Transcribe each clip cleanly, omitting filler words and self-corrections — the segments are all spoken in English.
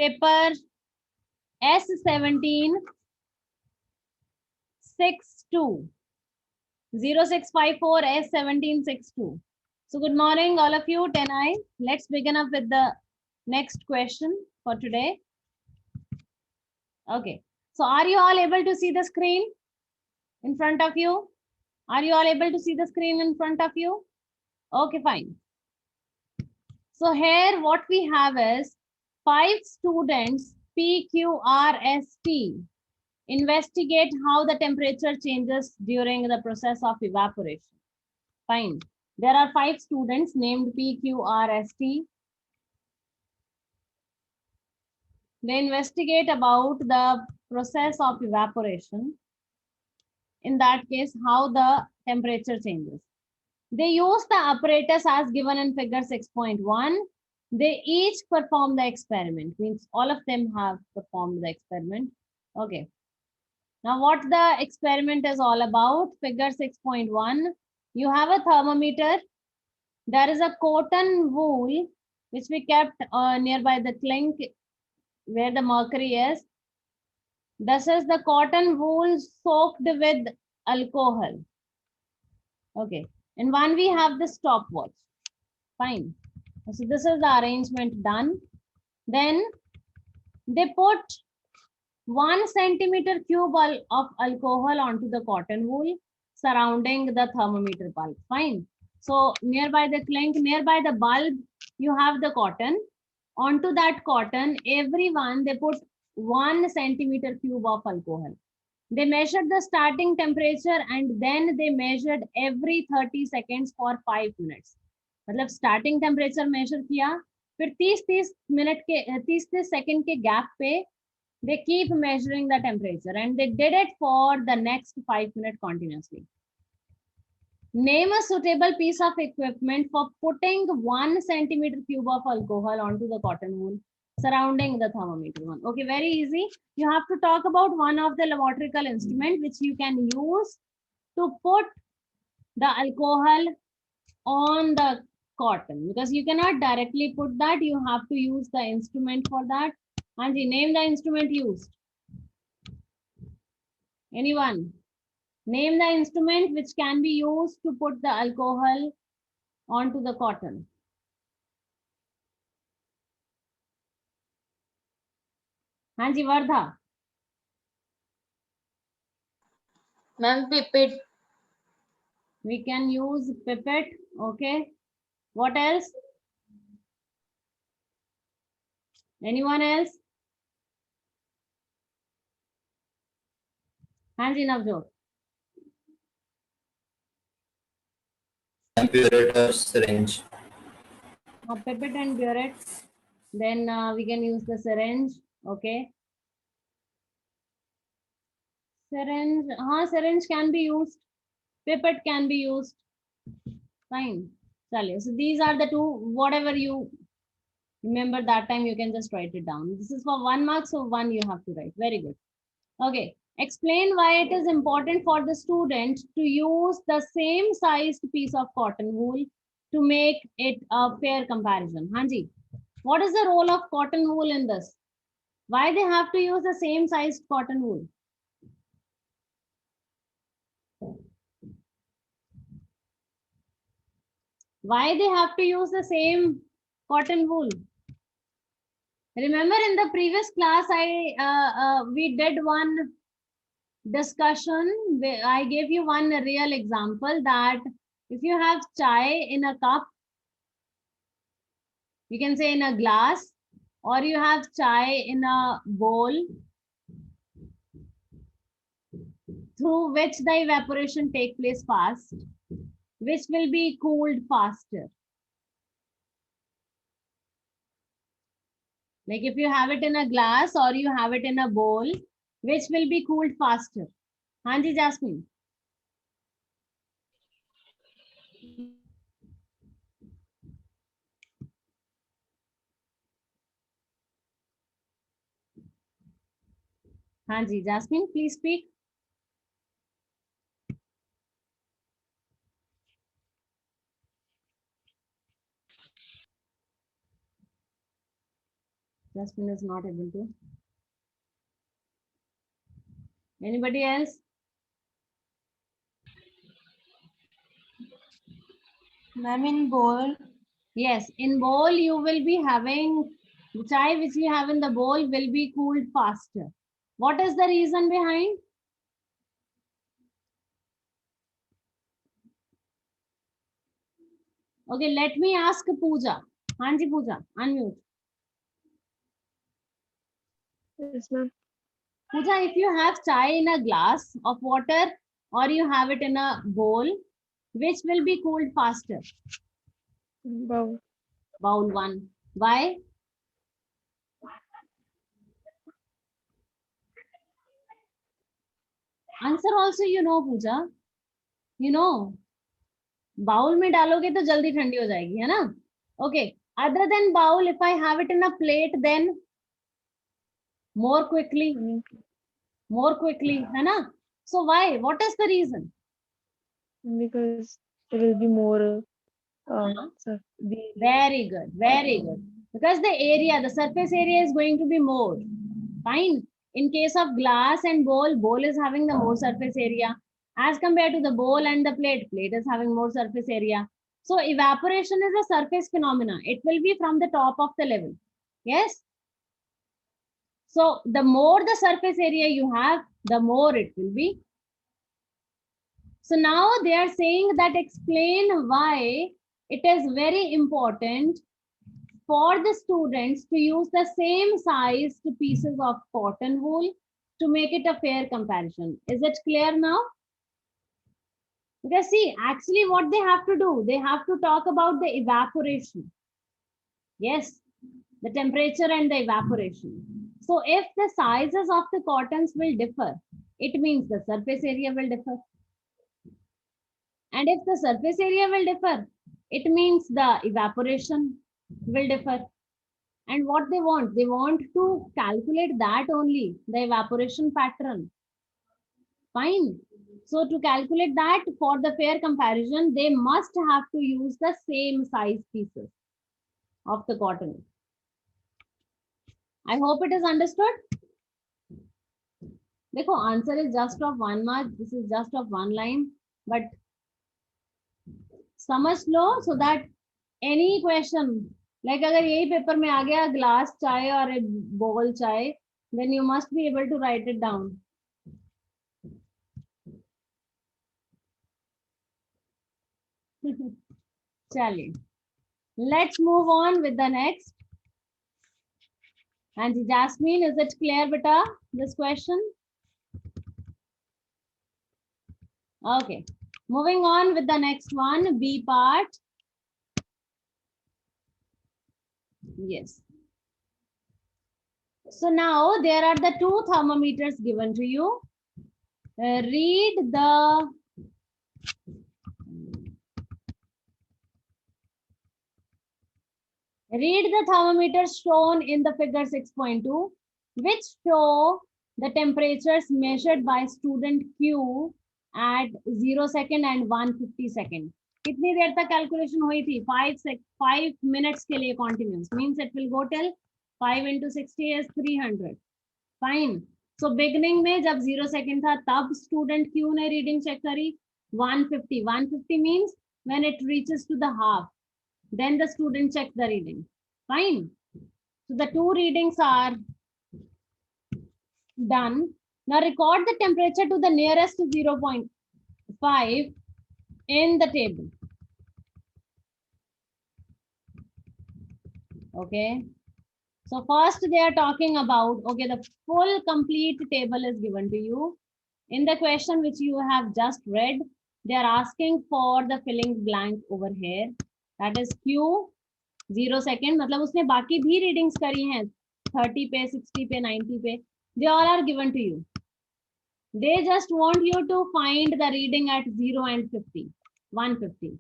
Paper S17 62 0654 S1762. So good morning, all of you. 10I. Let's begin up with the next question for today. Okay. So are you all able to see the screen in front of you? Are you all able to see the screen in front of you? Okay, fine. So here what we have is 5 students PQRST investigate how the temperature changes during the process of evaporation. Fine. There are 5 students named PQRST. They investigate about the process of evaporation. In that case, how the temperature changes. They use the apparatus as given in figure 6.1. They each perform the experiment, means all of them have performed the experiment. Okay. Now what the experiment is all about, figure 6.1, you have a thermometer. There is a cotton wool which we kept nearby the clink where the mercury is. This is the cotton wool soaked with alcohol. Okay. And one we have the stopwatch. Fine. So this is the arrangement done. Then they put 1 centimeter cube of alcohol onto the cotton wool surrounding the thermometer bulb. Fine. So nearby the clink, nearby the bulb, you have the cotton. Onto that cotton, everyone they put 1 centimeter cube of alcohol. They measured the starting temperature and then they measured every 30 seconds for 5 minutes. मतलब starting temperature measure किया, फिर 30 minute के 30 second के gap पे they keep measuring the temperature and they did it for the next 5 minutes continuously. Name a suitable piece of equipment for putting 1 centimeter cube of alcohol onto the cotton wool surrounding the thermometer one. Okay, very easy. You have to talk about one of the laboratory instrument which you can use to put the alcohol on the cotton, because you cannot directly put that, you have to use the instrument for that. Anji, name the instrument used. Anyone? Name the instrument which can be used to put the alcohol onto the cotton. Hanji, Vardha. Ma'am, pipette. We can use pipette. Okay. What else? Anyone else? Hanji, Navjot. Burette or syringe. Pipette and burette. Then we can use the syringe. Okay. Syringe. Syringe can be used. Pipette can be used. Fine. So these are the two. Whatever you remember that time, you can just write it down. This is for 1 mark, so 1 you have to write. Very good. Okay. Explain why it is important for the student to use the same sized piece of cotton wool to make it a fair comparison. Hanji, what is the role of cotton wool in this? Why they have to use the same sized cotton wool? Why they have to use the same cotton wool? Remember in the previous class, we did one discussion. I gave you one real example that if you have chai in a cup, you can say in a glass, or you have chai in a bowl through which the evaporation take place fast, which will be cooled faster. Like if you have it in a glass or you have it in a bowl, which will be cooled faster? Hanji, Jasmine. Hanji, Jasmine, please speak. Jasmine is not able to. Anybody else? Ma'am, in bowl. Yes, in bowl you will be having the chai which you have in the bowl will be cooled faster. What is the reason behind? Okay, let me ask Pooja. Hanji Pooja, unmute. Yes, ma'am. Pooja, if you have chai in a glass of water or you have it in a bowl, which will be cooled faster? Bowl. Bowl one. Why? Answer also you know, Pooja. You know. Bowl में डालोगे तो जल्दी ठंडी हो जाएगी, है ना? Okay, other than bowl, if I have it in a plate, then more quickly, है ना? So why? What is the reason? Because there will be more. Sir, Very good, very good. Because the area, the surface area is going to be more. Fine. In case of glass and bowl, bowl is having the more surface area as compared to the bowl and the plate. Plate is having more surface area. So evaporation is a surface phenomena. It will be from the top of the level. Yes. So the more the surface area you have, the more it will be. So now they are saying that explain why it is very important for the students to use the same sized pieces of cotton wool to make it a fair comparison. Is it clear now? Because see, actually what they have to do, they have to talk about the evaporation. Yes, the temperature and the evaporation. So if the sizes of the cottons will differ, it means the surface area will differ. And if the surface area will differ, it means the evaporation will differ. And what they want to calculate that only, the evaporation pattern. Fine. So to calculate that for the fair comparison, they must have to use the same size pieces of the cotton. I hope it is understood. देखो, answer is just of 1 mark. This is just of 1 line, but समझ लो so that any question, like अगर यही paper में आ गया glass चाय और a bowl चाय, then you must be able to write it down. चलिए, let's move on with the next. And Jasmine, is it clear, beta, this question? Okay, moving on with the next one, B part. Yes. So now there are the two thermometers given to you. Read the thermometers shown in the figure 6.2, which show the temperatures measured by student Q at 0 second and 150 second. कितनी देर तक calculation हुई थी? 5 minutes के लिए continuous, means it will go till 5 into 60 is 300. Fine. So beginning में जब 0 second था तब student Q ने reading check करी 150. 150 means when it reaches to the half, then the student check the reading. Fine. So the two readings are done. Now record the temperature to the nearest 0.5 in the table. Okay. So first they are talking about, okay, the full complete table is given to you. In the question which you have just read, they are asking for the filling blank over here. That is Q 0 second. मतलब उसने बाकी भी readings करी हैं 30 पे, 60 पे, 90 पे. They all are given to you. They just want you to find the reading at 0 and 50, 150.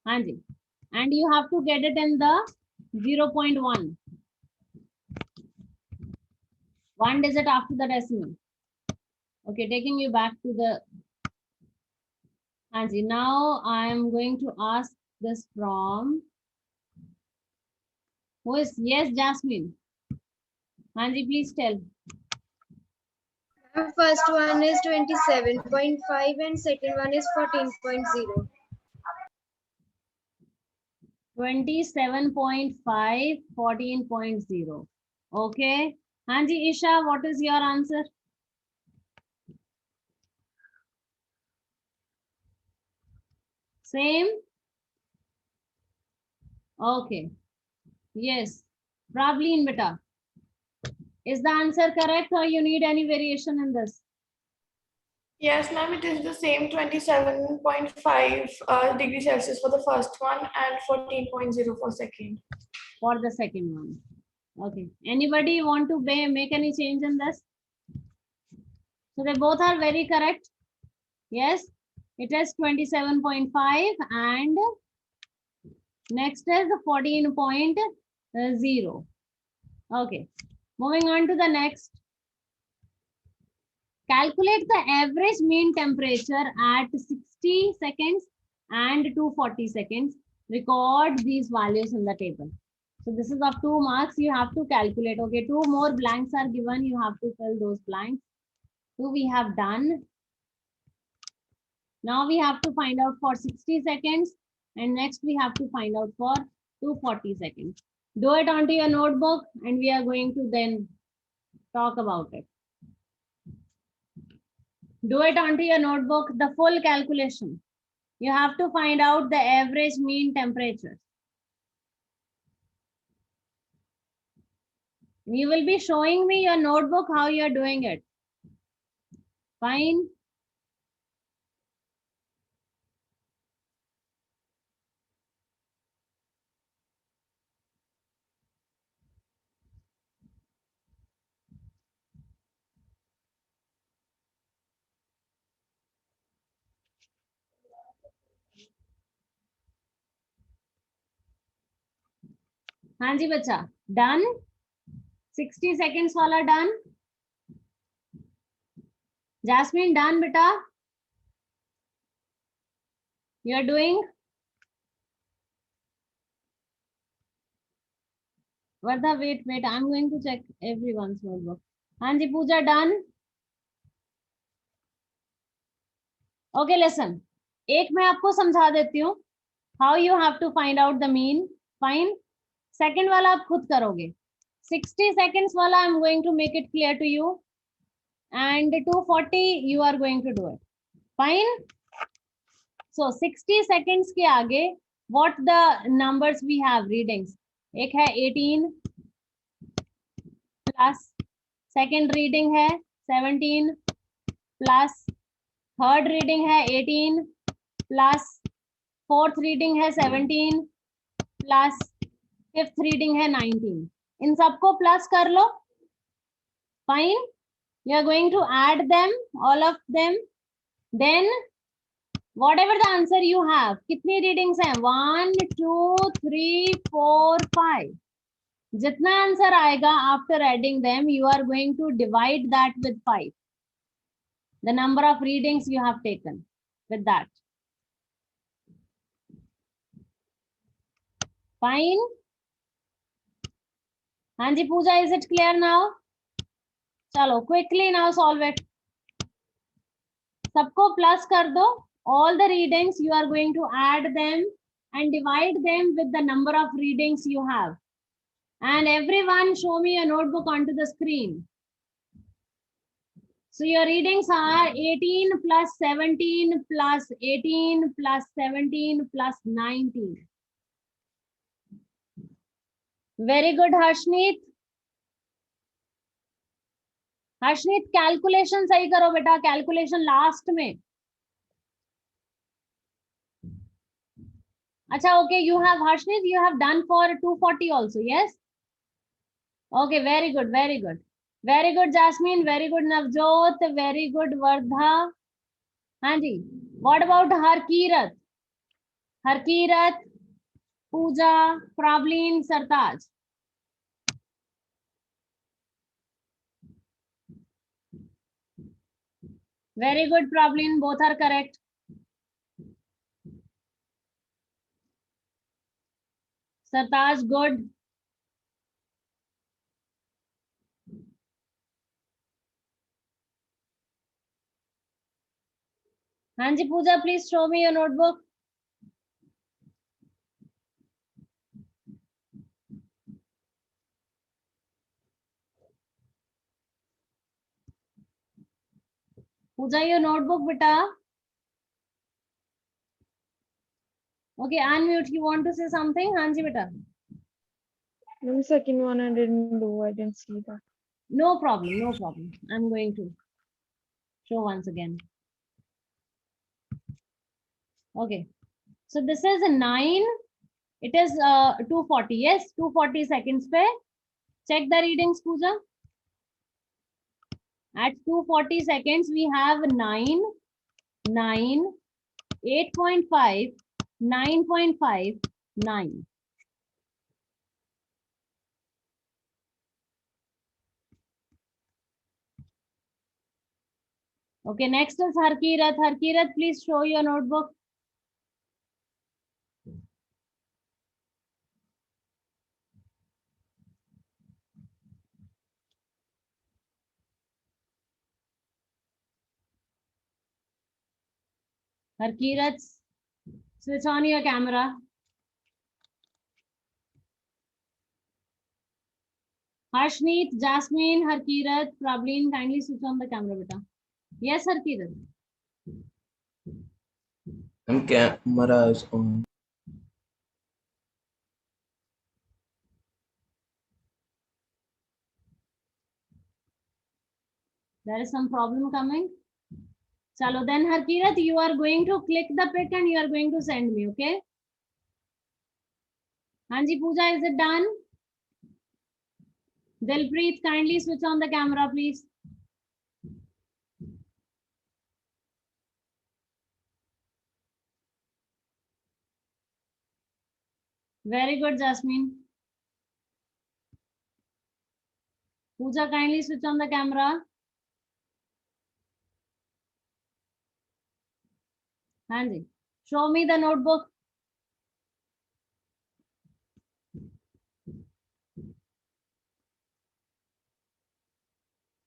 हाँ जी. And you have to get it in the 0.1. One digit after the decimal. Okay, taking you back to the Anji. Now I am going to ask this from who is, yes, Jasmine. हाँ जी, please tell. First one is 27.5 and second one is 14.0. 27.5, 14.0. Okay. हाँ जी, Isha, what is your answer? Same? Okay. Yes. Pravleen, beta. Is the answer correct or you need any variation in this? Yes, ma'am, it is the same 27.5 degrees Celsius for the first one and 14.0 for second. For the second one. Okay. Anybody want to make any change in this? So they both are very correct. Yes. It is 27.5 and next is 14.0. Okay. Moving on to the next. Calculate the average mean temperature at 60 seconds and 240 seconds. Record these values in the table. So this is of 2 marks. You have to calculate. Okay, 2 more blanks are given. You have to fill those blanks. So we have done. Now we have to find out for 60 seconds. And next we have to find out for 240 seconds. Do it onto your notebook and we are going to then talk about it. Do it onto your notebook, the full calculation. You have to find out the average mean temperature. You will be showing me your notebook how you are doing it. Fine. हाँ जी बच्चा, done. 60 seconds वाला done. Jasmine, done beta. You are doing. Vardha, wait. I'm going to check everyone's notebook. हाँ जी पूजा, done. Okay, listen. एक मैं आपको समझा देती हूँ. How you have to find out the mean. Fine. Second वाला आप खुद करोगे. 60 seconds वाला I'm going to make it clear to you. And 240 you are going to do it. Fine. So 60 seconds के आगे what the numbers we have readings. एक है 18 plus second reading है 17 plus third reading है 18 plus fourth reading है 17 plus fifth reading है 19. इन सबको plus कर लो. Fine. You are going to add them, all of them. Then whatever the answer you have, कितनी readings हैं? 1, 2, 3, 4, 5. जितना आंसर आएगा after adding them, you are going to divide that with 5. The number of readings you have taken with that. Fine. हाँ जी पूजा, is it clear now? चलो quickly now solve it. सबको plus कर दो. All the readings you are going to add them and divide them with the number of readings you have. And everyone show me a notebook onto the screen. So your readings are 18 plus 17 plus 18 plus 17 plus 19. Very good, Harshneet. Harshneet, calculation सही करो बेटा. Calculation last में. अच्छा, okay, you have Harshneet, you have done for 240 also, yes? Okay, very good, very good. Very good, Jasmine. Very good, Navjot. Very good, Vardha. हाँ जी. What about Harkirat? Harkirat, Pooja, Pravleen, Sartaj. Very good, Pravleen. Both are correct. Sartaj, good. हाँ जी Pooja, please show me your notebook. Pooja, your notebook बेटा. Okay, unmute. You want to say something? हाँ जी बेटा. The second one I didn't do. I didn't see that. No problem, no problem. I'm going to show once again. Okay, so this is a 9. It is 240. Yes, 240 seconds pe. Check the readings, Pooja. At 240 seconds, we have 9, 9, 8.5, 9.5, 9. Okay, next is Harkirat. Harkirat, please show your notebook. Harkirat, switch on your camera. Harshneet, Jasmine, Harkirat, Prableen, kindly switch on the camera, beta. Yes, Harkirat. Camera is on. There is some problem coming. Chalo, then Harkirat, you are going to click the pic and you are going to send me, okay? Hanji Pooja, is it done? Dilpreet, kindly switch on the camera, please. Very good, Jasmine. Pooja, kindly switch on the camera. Hanji, show me the notebook.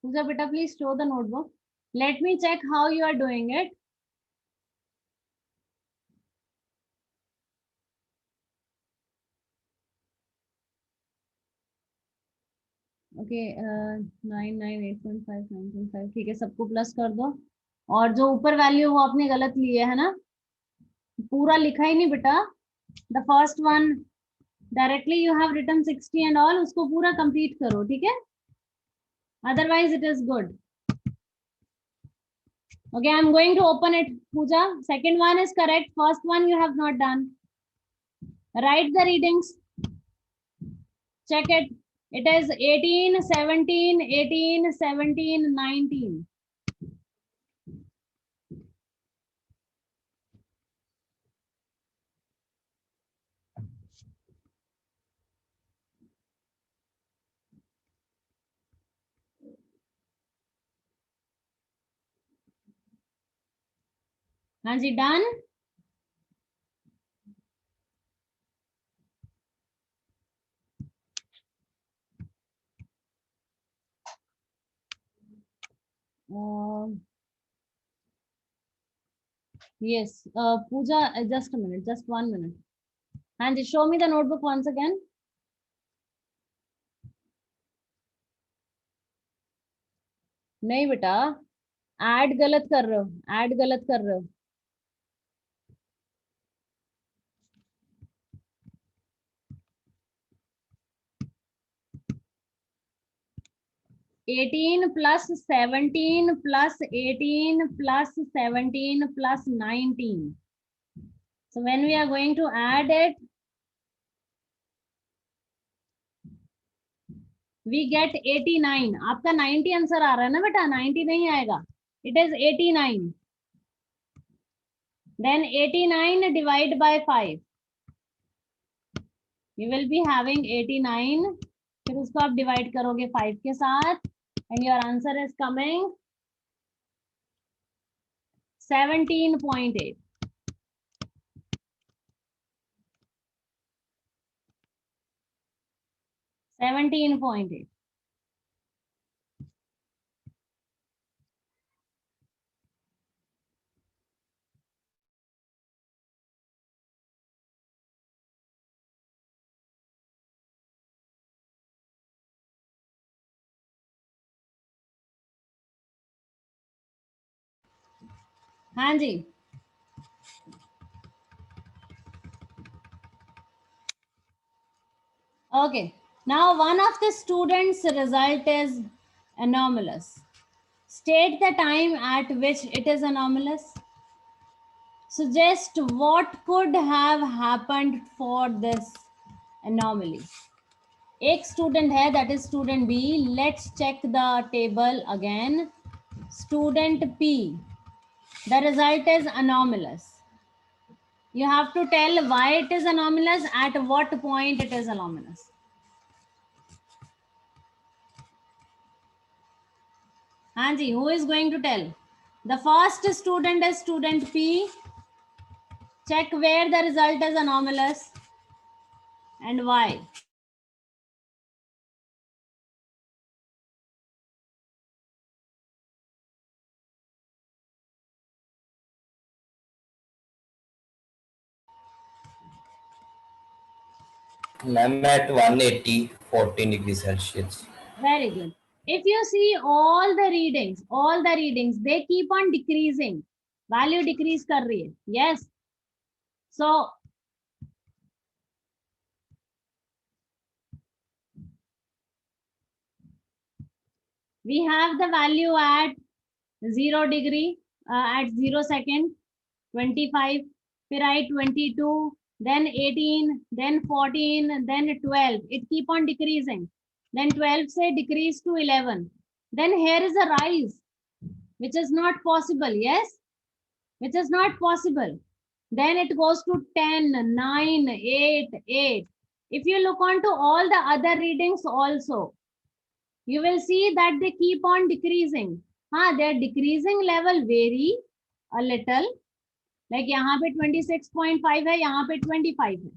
Pooja, beta, please show the notebook. Let me check how you are doing it. Okay 998.5 9.5 ठीक है, सबको plus कर दो. और जो ऊपर value वो आपने गलत लिए है ना, पूरा लिखा ही नहीं बेटा. The first one directly you have written 60 and all, उसको पूरा कंप्लीट करो, ठीक है? Otherwise it is good. Okay, I am going to open it. Pooja, second one is correct, first one you have not done. Write the readings, check it. It is 18, 17, 18, 17, 19. हाँ जी, done. Yes, Pooja, just a minute, just 1 minute. हाँ जी, show me the notebook once again. नहीं बेटा, add गलत कर रहे हो, add गलत कर रहे हो. Eighteen plus 17 plus 18 plus 17 plus 19. So when we are going to add it, we get 89. आपका 90 आंसर आ रहा है ना बेटा, 90 नहीं आएगा. It is 89. Then 89 divide by 5. You will be having 89. फिर उसको आप डिवाइड करोगे 5 के साथ, and your answer is coming 17.8. 17.8. हाँ जी. Okay. Now one of the students' result is anomalous. State the time at which it is anomalous. Suggest what could have happened for this anomaly. एक student है, that is student B. Let's check the table again. Student P. The result is anomalous. You have to tell why it is anomalous, at what point it is anomalous. Hanji, who is going to tell? The first student is student P. Check where the result is anomalous and why. Ma'am, at 180, 14 degrees Celsius. Very good. If you see all the readings, they keep on decreasing. Value decrease kar rahi hai. Yes. So we have the value at 0 degree, at 0 second, 25, फिर I 22, then 18, then 14, then 12. It keep on decreasing. Then 12 say decrease to 11. Then here is a rise, which is not possible. Yes, which is not possible. Then it goes to 10, 9, 8, 8. If you look on to all the other readings also, you will see that they keep on decreasing. Their decreasing level vary a little. Like यहाँ पे 26.5 है, यहाँ पे 25 है.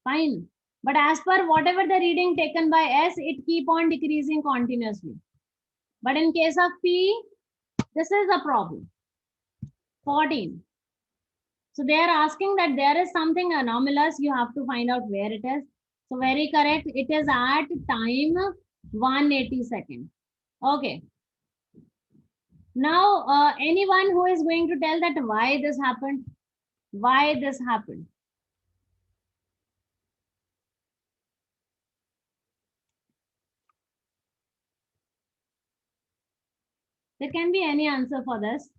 Fine. But as per whatever the reading taken by S, it keep on decreasing continuously. But in case of P, this is a problem. 14. So they are asking that there is something anomalous. You have to find out where it is. So very correct. It is at time 180 seconds. Okay. Now, anyone who is going to tell that why this happened? Why this happened? There can be any answer for this.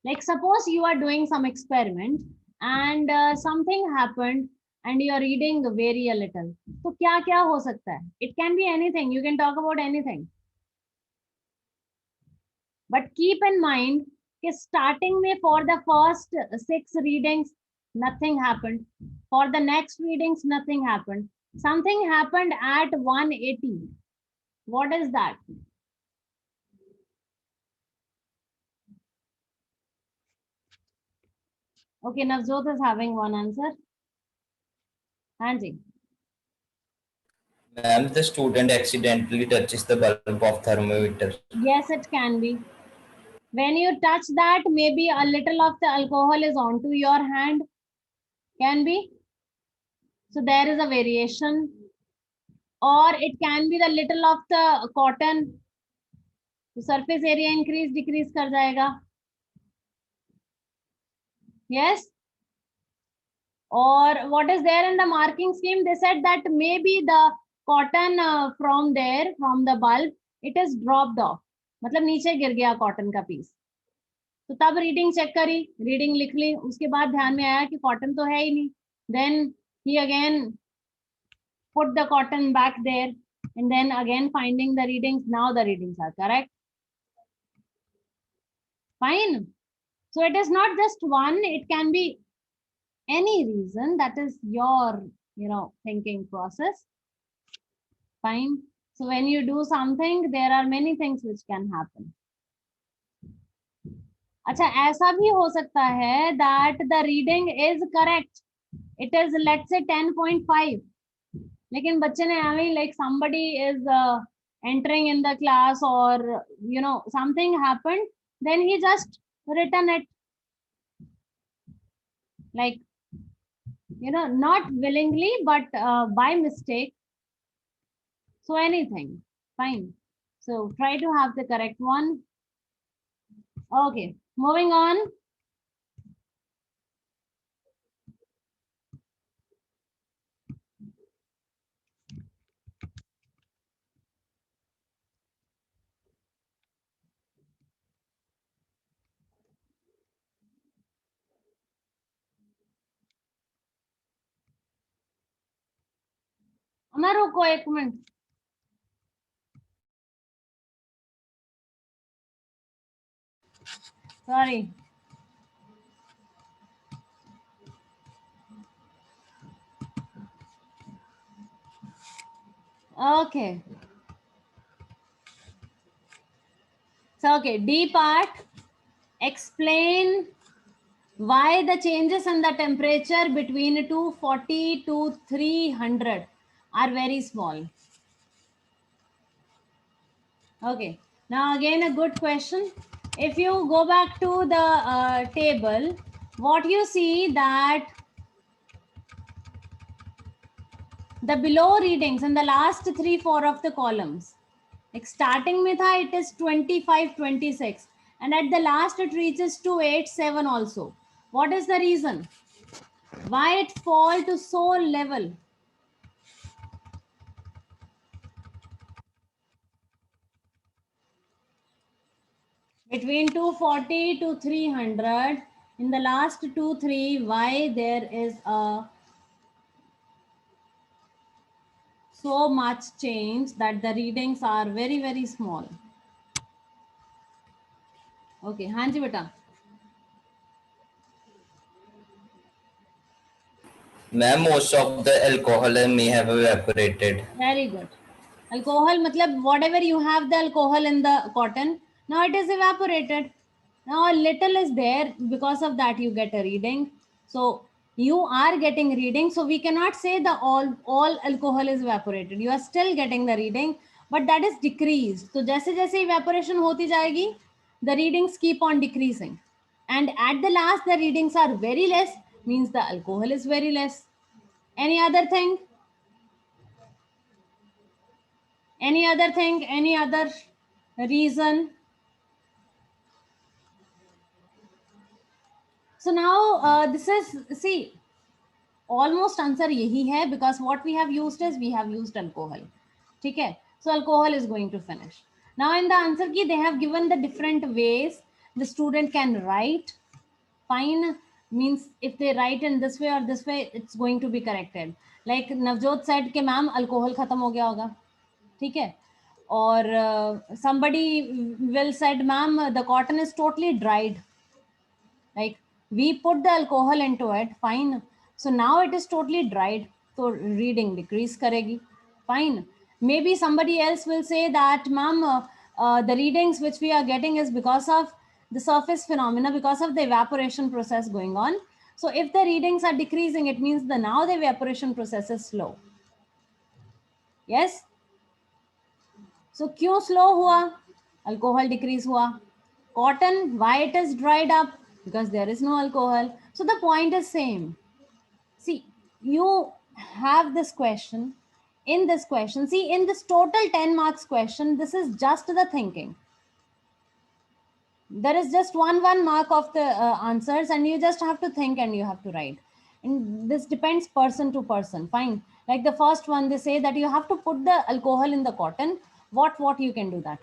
Like suppose you are doing some experiment and something happened and your reading vary a little. So क्या हो सकता है? It can be anything. You can talk about anything. But keep in mind कि starting में for the first 6 readings nothing happened. For the next readings nothing happened. Something happened at 180. What is that? Okay, Navjot is having one answer. Hanji. Ma'am, the student accidentally touches the bulb of thermometer. Yes, it can be. When you touch that, maybe a little of the alcohol is onto your hand. Can be. So there is a variation. Or it can be the little of the cotton. So surface area increase, decrease kar jayega. Yes. Or what is there in the marking scheme? They said that maybe the cotton from there, from the bulb, it is dropped off. मतलब नीचे गिर गया cotton का piece. तो तब reading check करी, reading लिख ली, उसके बाद ध्यान में आया कि कॉटन तो है ही नहीं. Then he again put the cotton back there and then again finding the readings. Now the readings are correct. Fine. So it is not just one, it can be any reason. That is your, thinking process. Fine. So when you do something, there are many things which can happen. अच्छा, ऐसा भी हो सकता है that the reading is correct. It is, let's say 10.5. लेकिन बच्चे ने हमें like somebody is entering in the class or something happened, then he just written it like not willingly but by mistake. So anything. Fine. So try to have the correct one. Okay, moving on. अमर रुको एक minute. Sorry. Okay. So, okay, D part, explain why the changes in the temperature between 240 to 300 are very small. Okay, now again a good question. If you go back to the table, what you see that the below readings in the last 3-4 of the columns, like starting with it is 25, 26, and at the last it reaches to 8-7 also. What is the reason? Why it fall to so level? Between 240 to 300, in the last 2-3, why there is a so much change that the readings are very, very small? Okay, हाँ जी बेटा. Ma'am, most of the alcohol may have evaporated. Very good. Alcohol, matlab whatever you have the alcohol in the cotton, now it is evaporated. Now a little is there, because of that you get a reading. So you are getting reading. So we cannot say the all alcohol is evaporated. You are still getting the reading, but that is decreased. So जैसे जैसे evaporation होती जाएगी, the readings keep on decreasing. And at the last, the readings are very less, means the alcohol is very less. Any other thing? Any other thing? Any other reason? So now this is, see, almost answer yahi hai, because what we have used is we have used alcohol. Okay, so alcohol is going to finish. Now in the answer key, they have given the different ways the student can write. Fine, means if they write in this way or this way, it's going to be corrected. Like Navjot said कि ma'am alcohol खत्म हो गया होगा. ठीक है. Or somebody will said, ma'am, the cotton is totally dried. Like we put the alcohol into it, fine. So now it is totally dried. So reading decrease karegi. Fine. Maybe somebody else will say that, ma'am, the readings which we are getting is because of the surface phenomena, because of the evaporation process going on. So if the readings are decreasing, it means the now the evaporation process is slow. Yes. So क्यों slow हुआ? Alcohol decrease हुआ. Cotton, why it is dried up? Because there is no alcohol. So the point is same. See, you have this question. In this question, see, in this total 10 marks question, this is just the thinking. There is just one mark of the answers, and you just have to think and you have to write. And this depends person to person. Fine. Like the first one, they say that you have to put the alcohol in the cotton. What you can do that?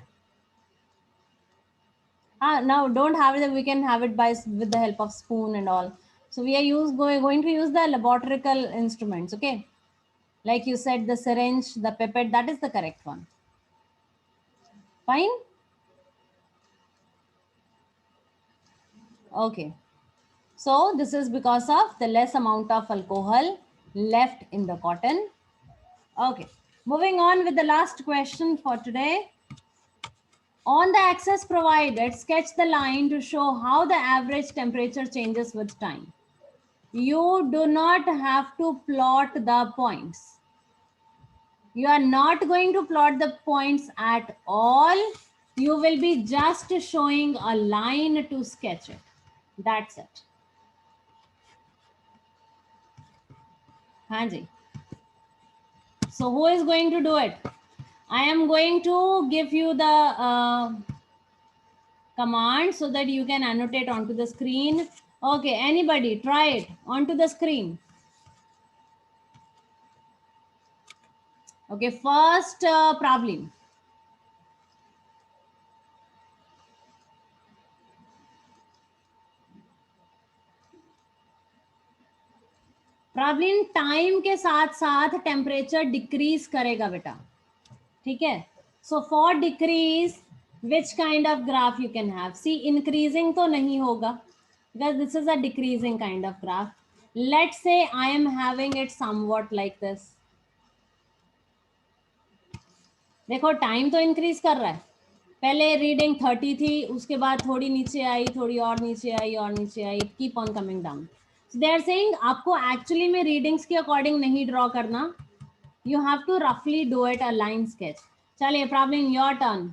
Now don't have it. We can have it by with the help of spoon and all. So we are going to use the laboratory instruments. Okay, like you said, the syringe, the pipette. That is the correct one. Fine. Okay. So this is because of the less amount of alcohol left in the cotton. Okay. Moving on with the last question for today. On the axis provided, sketch the line to show how the average temperature changes with time. You do not have to plot the points. You are not going to plot the points at all. You will be just showing a line to sketch it. That's it. Hanji. So who is going to do it? I am going to give you the command so that you can annotate onto the screen. Okay, anybody try it onto the screen. Okay, first problem. Problem time के साथ साथ temperature decrease करेगा बेटा, ठीक है. So for decrease which kind of graph you can have. See increasing तो नहीं होगा because this is a decreasing kind of graph. Let's say I am having it somewhat like this. देखो time तो increase कर रहा है. पहले reading 30 थी, उसके बाद थोड़ी नीचे आई, थोड़ी और नीचे आई और नीचे आई, keep on coming down. So they are saying आपको एक्चुअली में रीडिंग्स के अकॉर्डिंग नहीं ड्रॉ करना. You have to roughly do it a line sketch. चलिए problem your turn.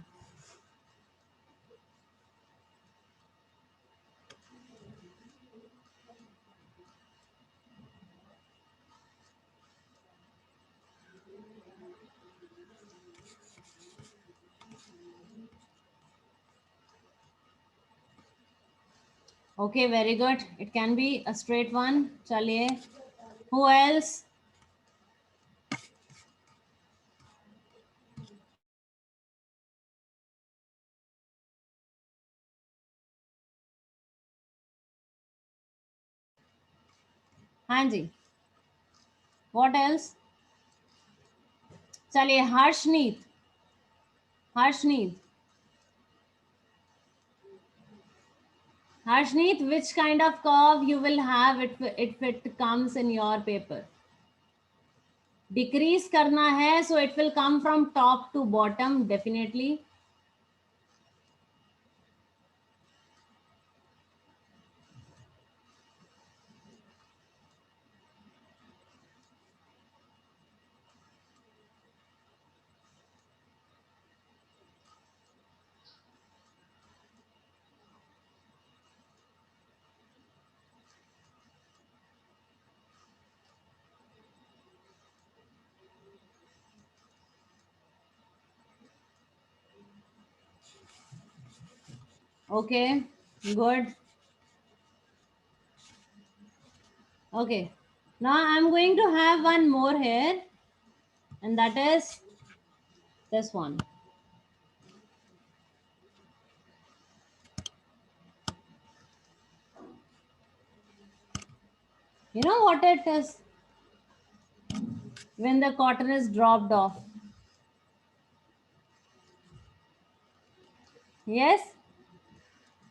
Okay, very good. It can be a straight one. चलिए, who else? हाँ जी. What else? चलिए हर्षनीत. Harshneet, which kind of curve you will have if it comes in your paper? Decrease करना है, so it will come from top to bottom definitely. Okay, good. Okay, now I'm going to have one more here, and that is this one. You know what it is? When the cotton is dropped off. Yes?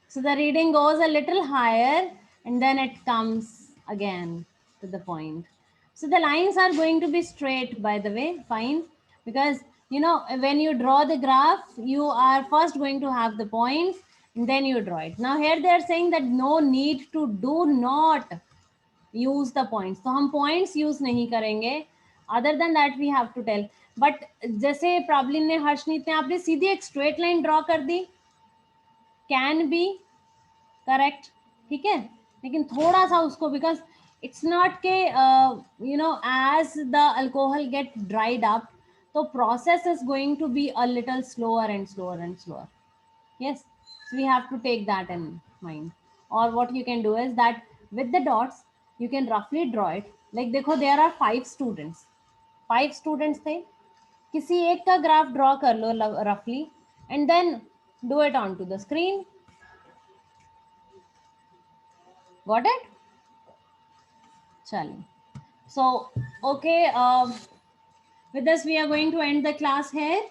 So the reading goes a little higher and then it comes again to the point. So the lines are going to be straight, by the way, fine. Because, you know, when you draw the graph, you are first going to have the points and then you draw it. Now here they are saying that no need to, do not use the points. So हम points use नहीं करेंगे. Other than that, we have to tell. But जैसे problem ने हर्षनीत ने आपने सीधी एक straight line draw कर दी. Can be correct, ठीक है. लेकिन थोड़ा सा उसको, because it's not के you know, as the alcohol get dried up, so process is going to be a little slower and slower and slower. Yes, so we have to take that in mind. Or what you can do is that with the dots you can roughly draw it. Like देखो, there are 5 students. 5 students थे, किसी एक का graph draw कर लो roughly and then do it onto the screen. Got it? Chali. So, okay, with this we are going to end the class here.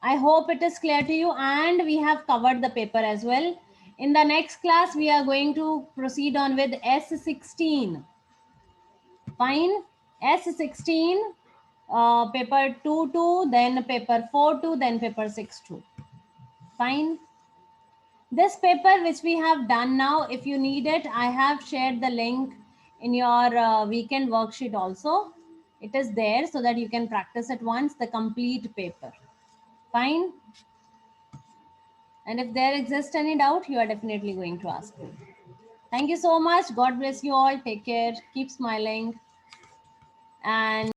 I hope it is clear to you and we have covered the paper as well. In the next class, we are going to proceed on with S16. Fine. S16, paper 2-2, then paper 4-2, then paper 6-2. Fine. This paper which we have done now, if you need it, I have shared the link in your weekend worksheet also. It is there so that you can practice it once, the complete paper. Fine. And if there exists any doubt, you are definitely going to ask me. Thank you so much. God bless you all. Take care. Keep smiling. And